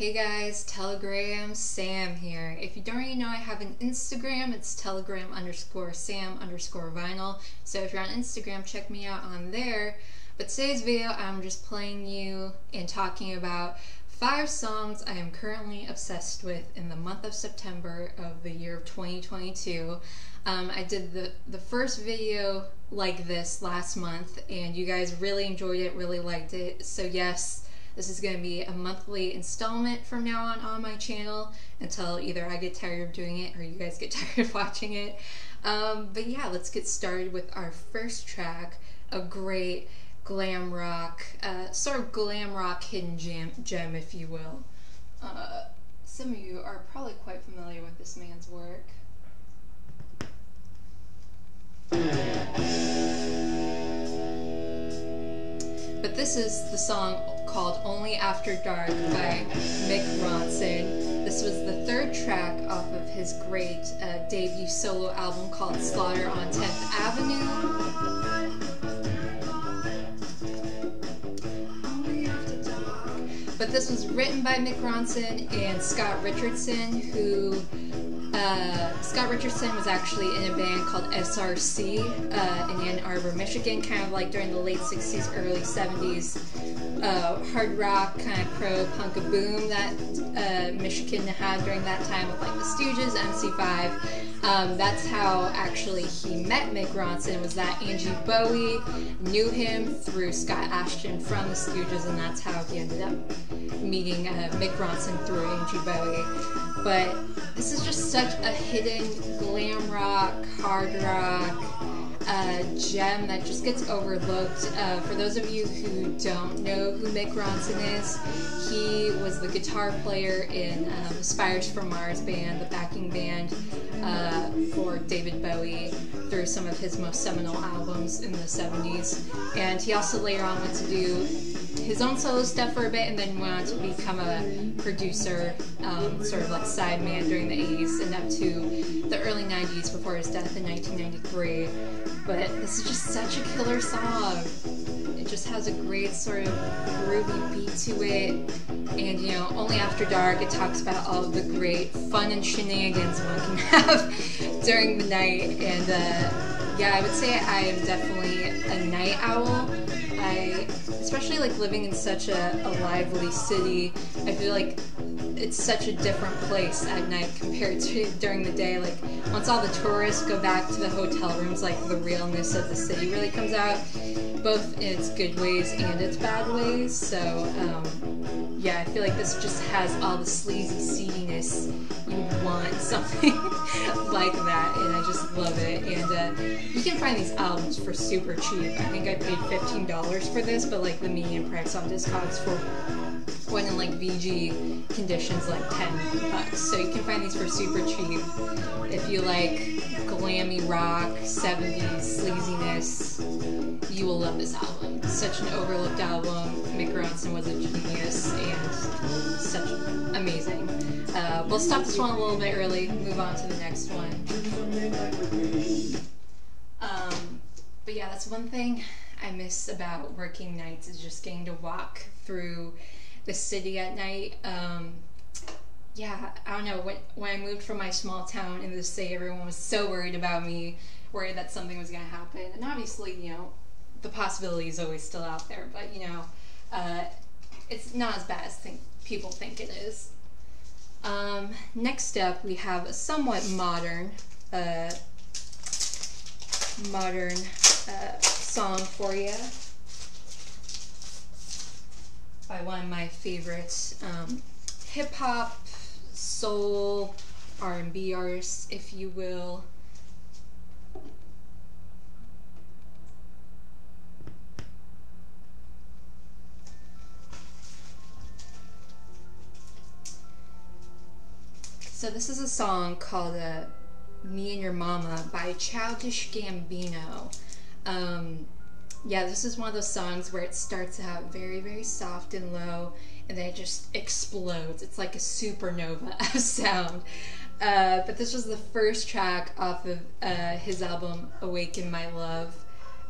Hey guys, Telegram Sam here. If you don't already know, I have an Instagram. It's telegram_Sam_vinyl. So if you're on Instagram, check me out on there. But today's video, I'm just playing you and talking about 5 songs I am currently obsessed with in the month of September of the year of 2022. I did the first video like this last month, and you guys really enjoyed it, really liked it. So yes, this is going to be a monthly installment from now on my channel until either I get tired of doing it or you guys get tired of watching it. But yeah, let's get started with our first track, a great glam rock, sort of glam rock hidden gem, if you will. Some of you are probably quite familiar with this man's work. But this is the song called Only After Dark by Mick Ronson. This was the 3rd track off of his great debut solo album called Slaughter on 10th Avenue. But this was written by Mick Ronson and Scott Richardson, who Scott Richardson was actually in a band called SRC in Ann Arbor, Michigan, kind of like during the late 60s, early 70s, hard rock, kind of pro-punk boom that Michigan had during that time with like the Stooges, MC5. That's how actually he met Mick Ronson, was that Angie Bowie knew him through Scott Ashton from the Stooges, and that's how he ended up meeting Mick Ronson through Angie Bowie. But this is just such a hidden glam rock, hard rock gem that just gets overlooked. For those of you who don't know who Mick Ronson is, he was the guitar player in the Spires from Mars band, the backing band for David Bowie through some of his most seminal albums in the 70s. And he also later on went to do his own solo stuff for a bit and then went on to become a producer, sort of like sideman during the 80s and up to the early 90s before his death in 1993. But this is just such a killer song. It just has a great sort of groovy beat to it. And you know, Only After Dark, it talks about all of the great fun and shenanigans one can have during the night. And yeah, I would say I am definitely a night owl. Especially like living in such a lively city, I feel like it's such a different place at night compared to during the day. Like once all the tourists go back to the hotel rooms, like the realness of the city really comes out, both in its good ways and its bad ways. So yeah, I feel like this just has all the sleazy seediness you want, something like that, and I just love it. And you can find these albums for super cheap. I think I paid $15 for this, but like the median price on Discogs for when in like VG conditions like $10. So you can find these for super cheap if you like glammy rock, 70s sleaziness. You will love this album. It's such an overlooked album. Mick Ronson was a genius and such amazing. We'll stop this one a little bit early, move on to the next one. But yeah, that's one thing I miss about working nights, is just getting to walk through the city at night. Yeah, I don't know, when I moved from my small town into the city, everyone was so worried about me, worried that something was going to happen. And obviously, you know, the possibility is always still out there, but you know, it's not as bad as people think it is. Next up, we have a somewhat modern song for you by one of my favorite hip-hop, soul, R&B artists, if you will. So this is a song called Me and Your Mama by Childish Gambino. Yeah, this is one of those songs where it starts out very, very soft and low, and then it just explodes. It's like a supernova of sound. But this was the first track off of his album Awaken My Love.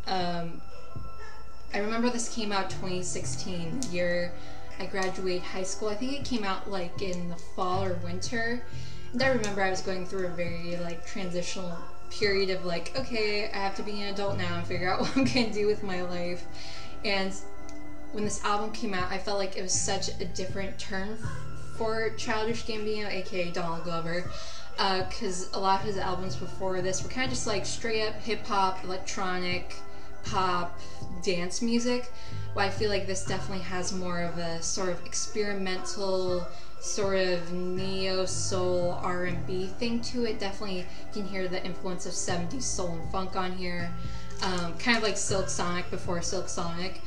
I remember this came out 2016, the year I graduated high school. I think it came out like in the fall or winter. And I remember I was going through a very like transitional period of like, okay, I have to be an adult now and figure out what I'm gonna do with my life. And when this album came out, I felt like it was such a different turn for Childish Gambino, aka Donald Glover, because a lot of his albums before this were kind of just like straight up hip-hop, electronic, pop, dance music. Well, I feel like this definitely has more of a sort of experimental, sort of neo-soul R&B thing to it. Definitely you can hear the influence of 70s soul and funk on here. Kind of like Silk Sonic before Silk Sonic.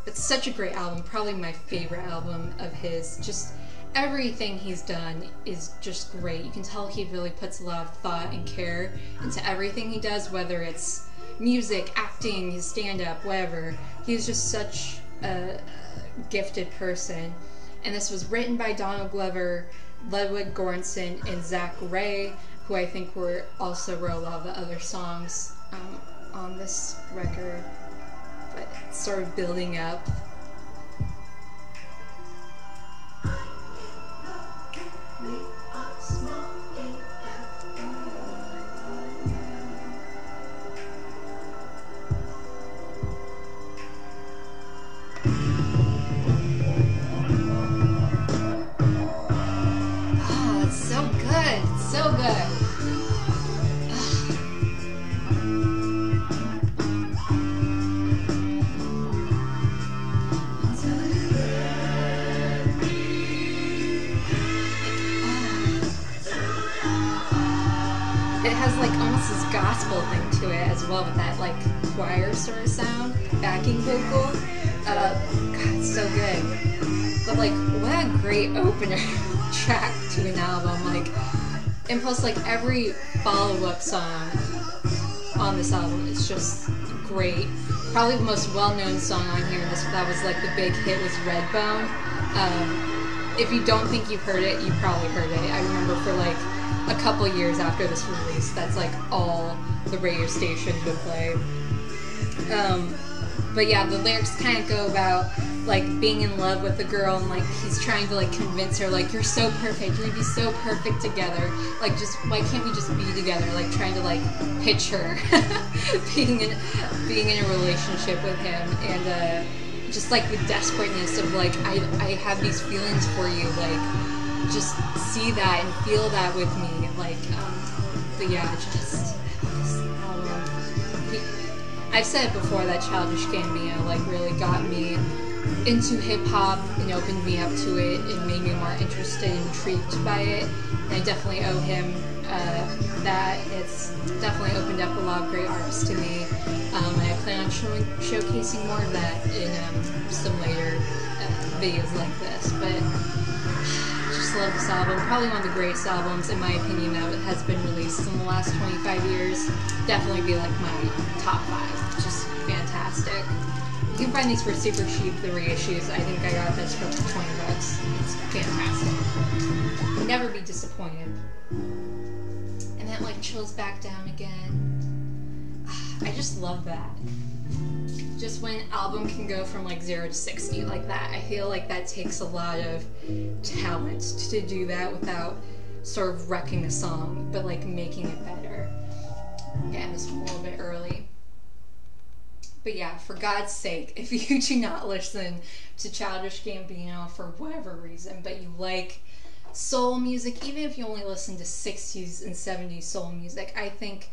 It's such a great album, probably my favorite album of his. Just everything he's done is just great. You can tell he really puts a lot of thought and care into everything he does, whether it's music, acting, his stand-up, whatever. He's just such a gifted person. And this was written by Donald Glover, Ludwig Göransson, and Zach Ray, who I think also wrote a lot of the other songs on this record. But it's sort of building up. Oh, it's so good. It's so good. It has like almost this gospel thing to it as well, with that like choir sort of sound, backing vocal. God, it's so good. But like, what a great opener track to an album. Like, and plus like every follow-up song on this album is just great. Probably the most well-known song on here, that was like the big hit, was Redbone. If you don't think you've heard it, you probably heard it. I remember for like a couple years after this release, that's like all the radio stations would play. But yeah, the lyrics kind of go about like being in love with a girl, and like he's trying to like convince her, like, you're so perfect, you're gonna be so perfect together, like, just why can't we just be together, like trying to like pitch her being in a relationship with him. And just like the desperateness of like, I have these feelings for you, like, just see that and feel that with me, like, but yeah, just, I've said it before that Childish Gambino like really got me into hip-hop and opened me up to it and made me more interested and intrigued by it, and I definitely owe him that. It's definitely opened up a lot of great artists to me, and I plan on showcasing more of that in some later videos like this. But I just love this album. Probably one of the greatest albums, in my opinion, that has been released in the last 25 years. Definitely be like my top 5. Just fantastic. You can find these for super cheap, the reissues. I think I got this for like $20. It's fantastic. Never be disappointed. And that like chills back down again. I just love that. Just when an album can go from like 0 to 60 like that, I feel like that takes a lot of talent to do that without sort of wrecking a song, but like making it better. Yeah, this one a little bit early. But yeah, for God's sake, if you do not listen to Childish Gambino for whatever reason, but you like soul music, even if you only listen to 60s and 70s soul music, I think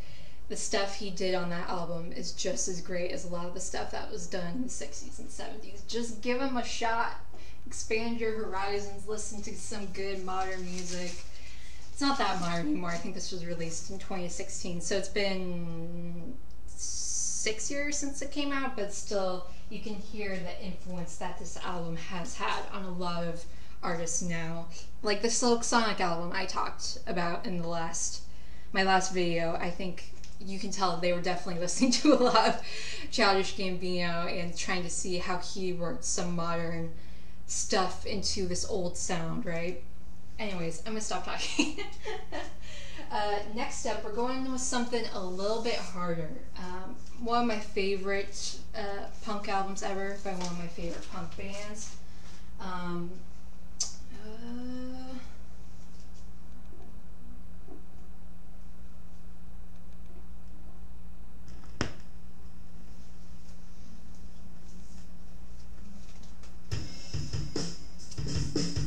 the stuff he did on that album is just as great as a lot of the stuff that was done in the 60s and 70s. Just give him a shot. Expand your horizons. Listen to some good modern music. It's not that modern anymore. I think this was released in 2016, so it's been 6 years since it came out, but still you can hear the influence that this album has had on a lot of artists now. Like the Silk Sonic album I talked about in my last video, I think you can tell they were definitely listening to a lot of Childish Gambino and trying to see how he worked some modern stuff into this old sound, right? Anyways, I'm gonna stop talking. Next up, we're going with something a little bit harder. One of my favorite punk albums ever by one of my favorite punk bands. Um,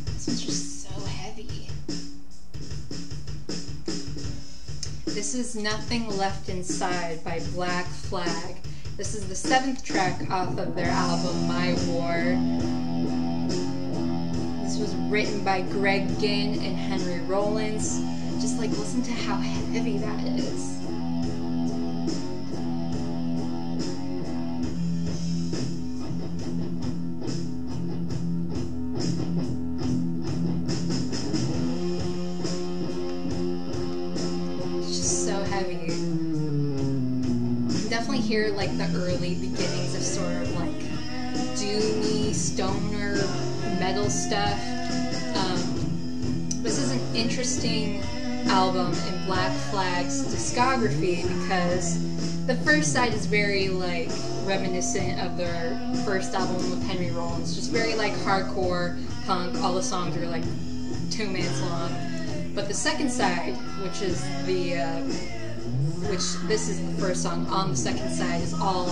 this one's just so heavy. This is Nothing Left Inside by Black Flag. This is the 7th track off of their album My War. This was written by Greg Ginn and Henry Rollins. Just like listen to how heavy that is. Hear like the early beginnings of sort of like doomy stoner metal stuff. This is an interesting album in Black Flag's discography because the first side is very like reminiscent of their first album with Henry Rollins, just very like hardcore punk. All the songs are like 2 minutes long, but the second side, which is this is the first song on the second side, is all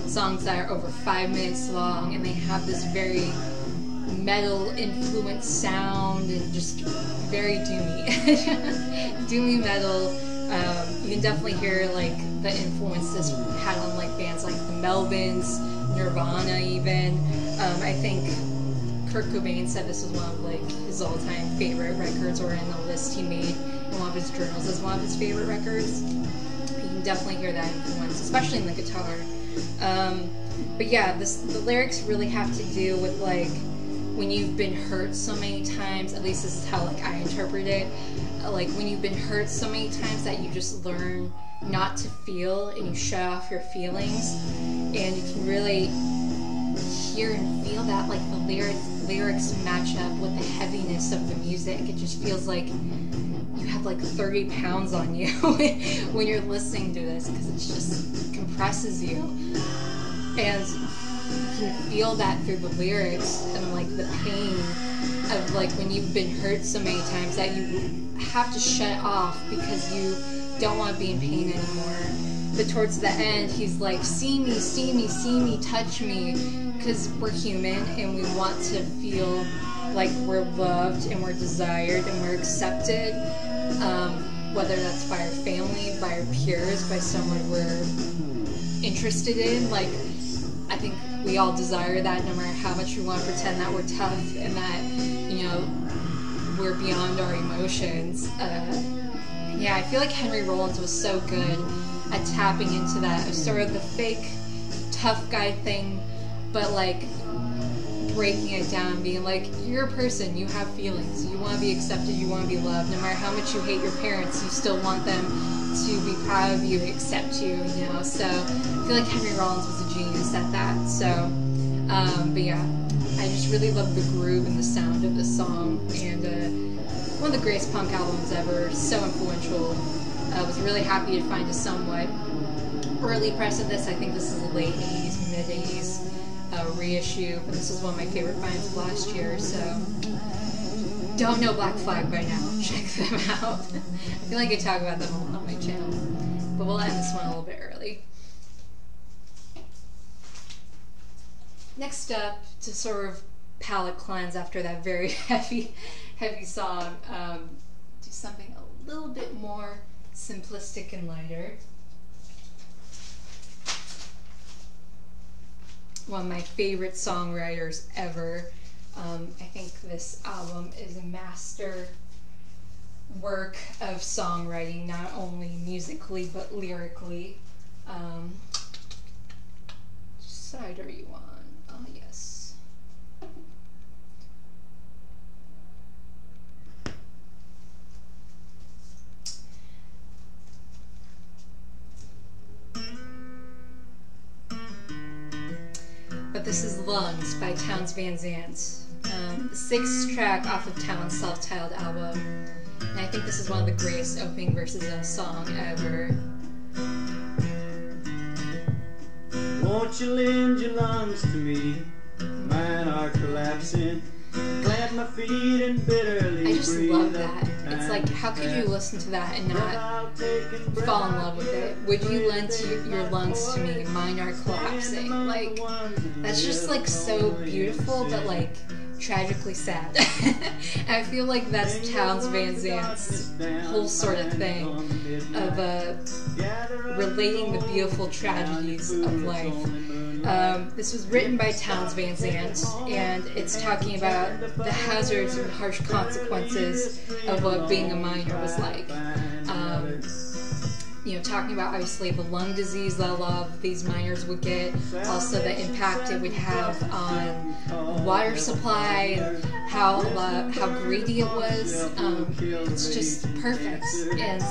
songs that are over 5 minutes long, and they have this very metal influenced sound and just very doomy doomy metal. You can definitely hear like the influence this had on like bands like the Melvins, Nirvana even. I think Kurt Cobain said this was one of like his all-time favorite records, or in the list he made in one of his journals as one of his favorite records. Definitely hear that influence, especially in the guitar. But yeah, the lyrics really have to do with like when you've been hurt so many times. At least this is how like I interpret it. Like when you've been hurt so many times that you just learn not to feel and you shut off your feelings, and you can really hear and feel that like the lyrics match up with the heaviness of the music. It just feels like you have like 30 pounds on you when you're listening to this, because it just compresses you, and you can feel that through the lyrics and like the pain of like when you've been hurt so many times that you have to shut off because you don't want to be in pain anymore. But towards the end, he's like, see me, see me, see me, touch me, because we're human and we want to feel like we're loved and we're desired and we're accepted, whether that's by our family, by our peers, by someone we're interested in. Like, I think we all desire that, no matter how much we want to pretend that we're tough and that, you know, we're beyond our emotions. Yeah, I feel like Henry Rollins was so good at tapping into that, sort of the fake tough guy thing, but like breaking it down, being like, you're a person, you have feelings, you want to be accepted, you want to be loved. No matter how much you hate your parents, you still want them to be proud of you, accept you, you know. So I feel like Henry Rollins was a genius at that. So, but yeah, I just really love the groove and the sound of this song, and one of the greatest punk albums ever, so influential. I was really happy to find a somewhat early press of this. I think this is a late 80s, mid 80s reissue, but this is one of my favorite finds of last year, so don't know Black Flag by now, check them out. I feel like I talk about them a lot on my channel, but we'll end this one a little bit early. Next up, to sort of palate cleanse after that very heavy song, do something a little bit more simplistic and lighter. One of my favorite songwriters ever. I think this album is a master work of songwriting, not only musically but lyrically. Which side are you on? Oh, yes. But this is Lungs by Townes Van Zandt. The 6th track off of Townes' self-titled album. And I think this is one of the greatest opening verses in a song ever. Won't you lend your lungs to me? Mine are collapsing. I just love that. It's like, how could you listen to that and not fall in love with it? Would you lend your lungs to me? Mine are collapsing. Like, that's just like so beautiful, but like tragically sad. And I feel like that's Townes Van Zandt's whole sort of thing of relating the beautiful tragedies of life. This was written by Townes Van Zandt, and it's talking about the hazards and harsh consequences of what being a miner was like. You know, talking about obviously the lung disease that a lot of these miners would get, also the impact it would have on water supply, and how greedy it was. It's just perfect. And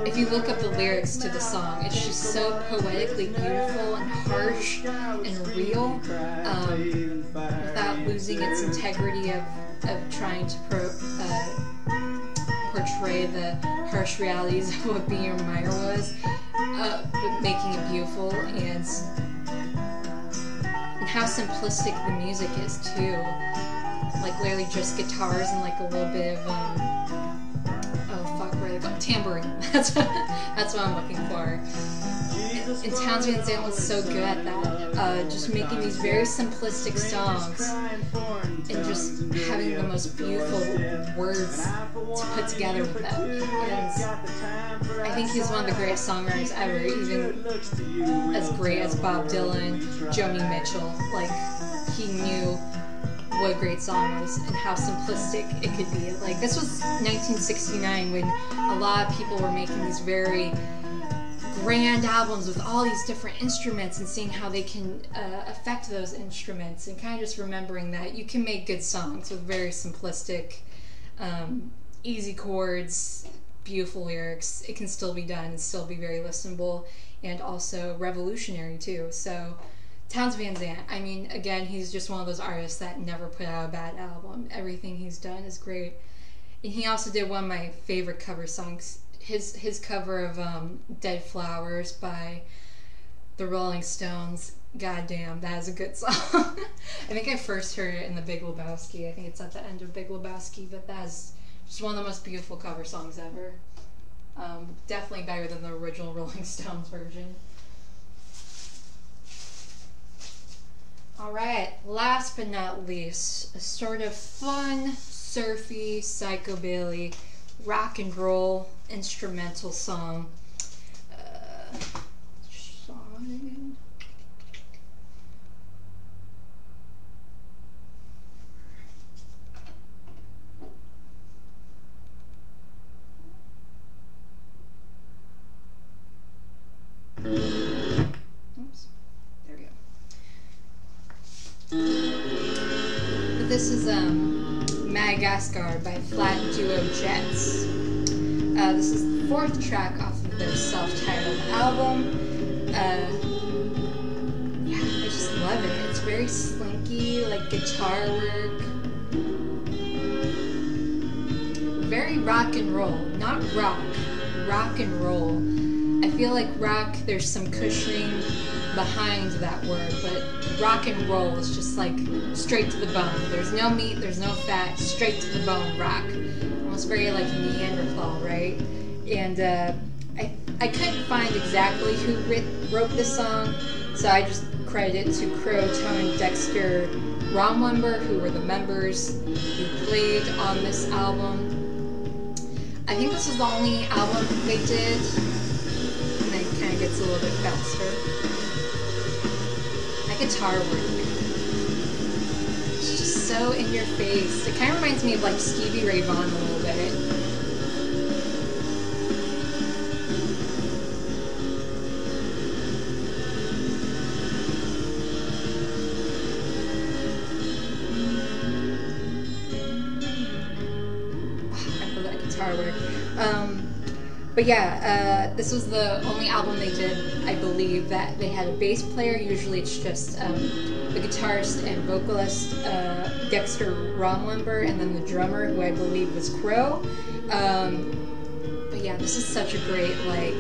if you look up the lyrics to the song, it's just so poetically beautiful and harsh and real, without losing its integrity of trying to portray the harsh realities of what being a miner was, but making it beautiful, and how simplistic the music is too. Like literally just guitars and like a little bit of tambourine. That's what I'm looking for. And Townes Van Zandt was so good at that, just making these very simplistic songs and just having the most beautiful words to put together with them. And I think he's one of the greatest songwriters ever, even as great as Bob Dylan, Joni Mitchell. Like, he knew what a great song was and how simplistic it could be. Like, this was 1969 when a lot of people were making these very grand albums with all these different instruments and seeing how they can affect those instruments, and kind of just remembering that you can make good songs with very simplistic, easy chords, beautiful lyrics. It can still be done and still be very listenable and also revolutionary too. So Townes Van Zandt, I mean, again, he's just one of those artists that never put out a bad album. Everything he's done is great. And he also did one of my favorite cover songs, his cover of Dead Flowers by the Rolling Stones. Goddamn, that is a good song. I think I first heard it in The Big Lebowski. I think it's at the end of Big Lebowski, but that's just one of the most beautiful cover songs ever. Definitely better than the original Rolling Stones version. Alright, last but not least, a sort of fun, surfy, psychobilly, rock and roll instrumental song. Oops, there we go. This is Madagascar by Flat Duo Jets. This is the 4th track off of their self-titled album. Yeah, I just love it. It's very slinky, like guitar work. Very rock and roll. Not rock. Rock and roll. I feel like rock, there's some cushioning behind that word, but rock and roll is just like straight to the bone. There's no meat, there's no fat, straight to the bone rock. Almost very like Neanderthal, right? And I couldn't find exactly who wrote this song, so I just credit it to Crow, Tone, Dexter, Ronson, who were the members who played on this album. I think this was the only album they did, and then it kind of gets a little bit faster. That guitar work, it's just so in your face. It kind of reminds me of like Stevie Ray Vaughan a little bit. But yeah, this was the only album they did, I believe, that they had a bass player. Usually it's just the guitarist and vocalist, Dexter Ronson, and then the drummer, who I believe was Crow. But yeah, this is such a great, like,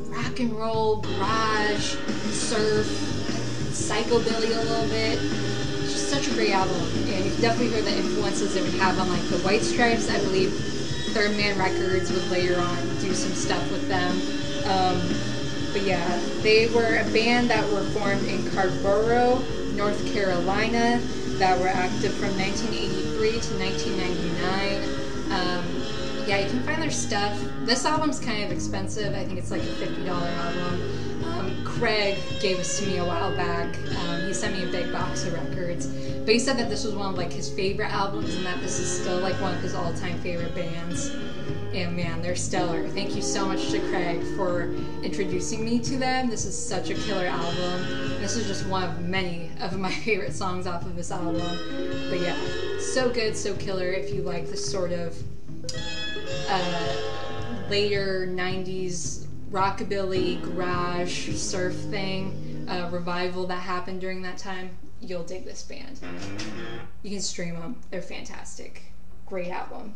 rock and roll, garage, surf, psychobilly a little bit. It's just such a great album, and you can definitely hear the influences it would have on like the White Stripes. I believe Third Man Records would later on do some stuff with them. But yeah, they were a band that were formed in Carrboro, North Carolina, that were active from 1983 to 1999. Yeah, you can find their stuff. This album's kind of expensive. I think it's like a $50 album. Craig gave this to me a while back. He sent me a big box of records. But he said that this was one of like his favorite albums and that this is still like one of his all-time favorite bands. And man, they're stellar. Thank you so much to Craig for introducing me to them. This is such a killer album. This is just one of many of my favorite songs off of this album. But yeah, so good, so killer if you like this sort of later 90s rockabilly, garage, surf thing, revival that happened during that time. You'll dig this band. You can stream them. They're fantastic. Great album.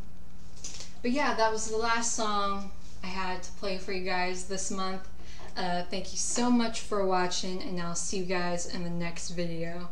But yeah, that was the last song I had to play for you guys this month. Thank you so much for watching, and I'll see you guys in the next video.